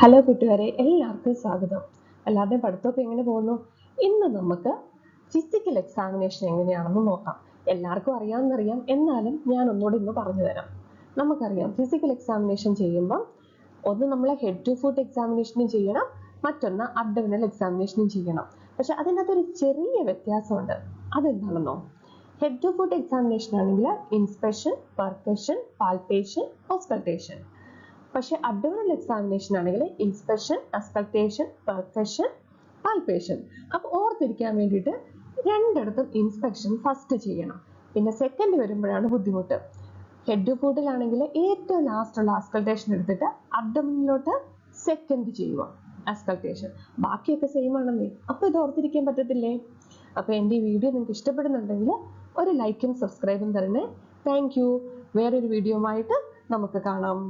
Hello കൂട്ടുകാരെ, എല്ലാവർക്കും സ്വാഗതം. എല്ലാവരുടെയും പഠിത്തമൊക്കെ എങ്ങനെ പോകുന്നു? ഇന്ന് നമുക്ക് ഫിസിക്കൽ എക്സാമിനേഷൻ എങ്ങനെയാണെന്ന് നോക്കാം. എല്ലാവർക്കും അറിയാമെന്നറിയാം, എന്നാലും ഞാൻ ഒന്നുകൂടി ഇന്ന് പറഞ്ഞു തരാം. നമുക്കറിയാം, ഫിസിക്കൽ എക്സാമിനേഷൻ ചെയ്യുമ്പോൾ ഒന്ന് നമ്മൾ ഹെഡ് ടു ഫുട്ട് എക്സാമിനേഷനും ചെയ്യണം, മറ്റൊന്ന് അബ്ഡോമിനൽ എക്സാമിനേഷനും ചെയ്യണം. പക്ഷെ അതിനകത്തൊരു ചെറിയ വ്യത്യാസമുണ്ട്. അതെന്താണെന്നോ? ഹെഡ് ടു ഫുട്ട് എക്സാമിനേഷൻ ആണെങ്കിൽ ഇൻസ്പെക്ഷൻ, പെർക്കഷൻ, പാൽപേഷൻ, ഓസ്കൾട്ടേഷൻ. പക്ഷെ അബ്ഡോമിനൽ എക്സാമിനേഷൻ ആണെങ്കിൽ ഇൻസ്പെക്ഷൻ, അസ്കൾട്ടേഷൻ, പെർക്കഷൻ, പാൽപേഷൻ. അപ്പൊ ഓർത്തിരിക്കാൻ വേണ്ടിയിട്ട് രണ്ടിടത്തും ഇൻസ്പെക്ഷൻ ഫസ്റ്റ് ചെയ്യണം, പിന്നെ സെക്കൻഡ് വരുമ്പോഴാണ് ബുദ്ധിമുട്ട്. ഹെഡ് ഫുഡിലാണെങ്കിൽ ഏറ്റവും ലാസ്റ്റ് ഉള്ള അസ്കൾട്ടേഷൻ എടുത്തിട്ട് അബ്ഡോമിനിലോട്ട് സെക്കൻഡ് ചെയ്യുക, അസ്കൾട്ടേഷൻ. ബാക്കിയൊക്കെ സെയിം ആണെന്നേ. അപ്പൊ ഇത് ഓർത്തിരിക്കാൻ പറ്റത്തില്ലേ? അപ്പൊ എൻ്റെ ഈ വീഡിയോ നിങ്ങൾക്ക് ഇഷ്ടപ്പെടുന്നുണ്ടെങ്കിൽ ഒരു ലൈക്കും സബ്സ്ക്രൈബും തരണേ. Thank you. വേറൊരു വീഡിയോയുമായിട്ട് നമുക്ക് കാണാം.